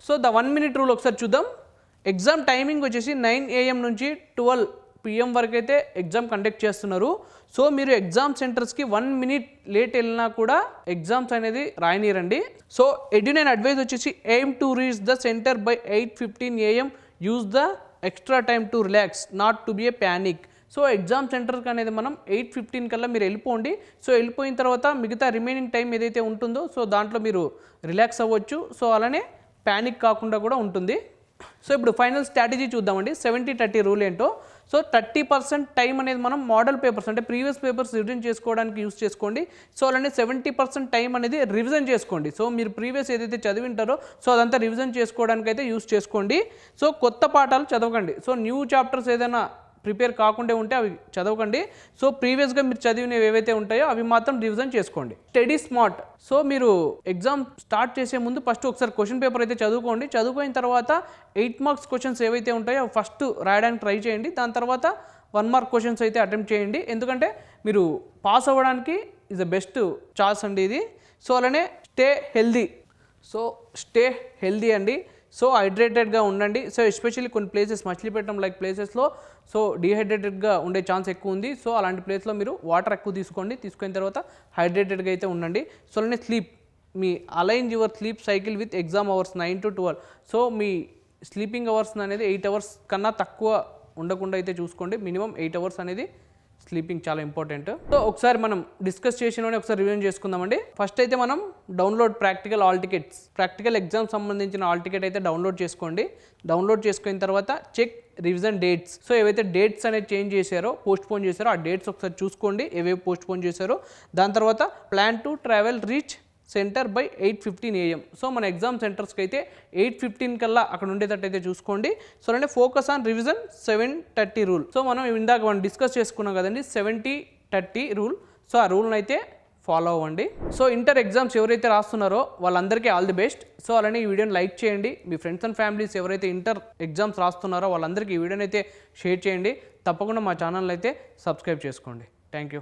So the 1 minute rule ఒకసారి చూద్దాం. Exam timing వచ్చేసి 9 AM నుంచి 12 PM వరకు అయితే ఎగ్జామ్ కండక్ట్ చేస్తున్నారు. సో మీరు ఎగ్జామ్ సెంటర్స్కి 1 minute లేట్ వెళ్ళినా కూడా ఎగ్జామ్స్ అనేది రాయనీరండి. సో ఎడ్యునైన్ అడ్వైజ్ వచ్చేసి aim to reach the centre by 8:15 AM, use the extra time to relax, not to be A panic. So exam సెంటర్కి అనేది మనం 8:15 కల్లా మీరు వెళ్ళిపోండి. సో వెళ్ళిపోయిన తర్వాత మిగతా రిమైనింగ్ టైం ఏదైతే ఉంటుందో సో దాంట్లో మీరు రిలాక్స్ అవ్వచ్చు. సో అలానే ప్యానిక్ కాకుండా కూడా ఉంటుంది. సో ఇప్పుడు ఫైనల్ స్ట్రాటజీ చూద్దామండి. 70-30 రూల్ ఏంటో. సో 30% టైం అనేది మనం మోడల్ పేపర్స్ అంటే ప్రీవియస్ పేపర్స్ రివిజన్ చేసుకోవడానికి యూస్ చేసుకోండి. సో అలానే 70% టైం అనేది రివిజన్ చేసుకోండి. సో మీరు ప్రీవియస్ ఏదైతే చదివింటారో సో అదంతా రివిజన్ చేసుకోవడానికి అయితే యూస్ చేసుకోండి. సో కొత్త పాఠాలు చదవకండి. సో న్యూ చాప్టర్స్ ఏదైనా ప్రిపేర్ కాకుండా ఉంటే అవి చదవకండి. సో ప్రీవియస్గా మీరు చదివినవి ఏవైతే ఉంటాయో అవి మాత్రం రివిజన్ చేసుకోండి. Study smart. సో మీరు ఎగ్జామ్ స్టార్ట్ చేసే ముందు ఫస్ట్ ఒకసారి క్వశ్చన్ పేపర్ అయితే చదువుకోండి. చదువుకున్న తర్వాత 8 marks క్వశ్చన్స్ ఏవైతే ఉంటాయో అవి ఫస్ట్ రాయడానికి ట్రై చేయండి. దాని తర్వాత 1 mark క్వశ్చన్స్ అయితే అటెంప్ట్ చేయండి. ఎందుకంటే మీరు పాస్ అవ్వడానికి ఈజ్ ద బెస్ట్ ఛాన్స్ అండి ఇది. సో అలానే stay healthy. So stay healthy అండి. సో హైడ్రేటెడ్గా ఉండండి. సో ఎస్పెషల్లీ కొన్ని ప్లేసెస్ మచిలీపట్నం లైక్ ప్లేసెస్లో సో డీహైడ్రేటెడ్గా ఉండే ఛాన్స్ ఎక్కువ ఉంది. సో అలాంటి ప్లేస్లో మీరు వాటర్ ఎక్కువ తీసుకోండి. తీసుకున్న తర్వాత హైడ్రేటెడ్గా అయితే ఉండండి. సో అలానే sleep. Me align your sleep cycle with exam hours 9 to 12. So me sleeping hours అనేది 8 hours కన్నా తక్కువ ఉండకుండా అయితే చూసుకోండి. మినిమం 8 hours అనేది స్లీపింగ్ చాలా ఇంపార్టెంట్. సో ఒకసారి మనం డిస్కస్ చేసినోనే ఒకసారి రివ్యూ చేసుకుందామండి. ఫస్ట్ అయితే మనం download practical all tickets. Practical exam సంబంధించిన ఆల్ టికెట్ అయితే డౌన్లోడ్ చేసుకోండి. డౌన్లోడ్ చేసుకున్న తర్వాత చెక్ రివిజన్ డేట్స్. సో ఏవైతే డేట్స్ అనేది చేంజ్ చేశారో పోస్ట్పోన్ చేశారో ఆ డేట్స్ ఒకసారి చూసుకోండి ఏవేవి పోస్ట్పోన్ చేశారో. దాని తర్వాత plan to travel reach centre by 8:15 AM. So మన ఎగ్జామ్ సెంటర్స్కి అయితే 8:15 కల్లా అక్కడ ఉండేటట్టు అయితే చూసుకోండి. సో అంటే focus on revision 7-30 rule. So మనం ఇందాక మనం డిస్కస్ చేసుకున్నాం కదండి 70-30 రూల్. సో ఆ రూల్ని అయితే ఫాలో అవ్వండి. సో ఇంటర్ ఎగ్జామ్స్ ఎవరైతే రాస్తున్నారో వాళ్ళందరికీ ఆల్ ది బెస్ట్. సో అలానే ఈ వీడియోని లైక్ చేయండి. మీ ఫ్రెండ్స్ అండ్ ఫ్యామిలీస్ ఎవరైతే ఇంటర్ ఎగ్జామ్స్ రాస్తున్నారో వాళ్ళందరికీ ఈ వీడియోని అయితే షేర్ చేయండి. తప్పకుండా మా ఛానల్ అయితే సబ్స్క్రైబ్ చేసుకోండి. Thank you.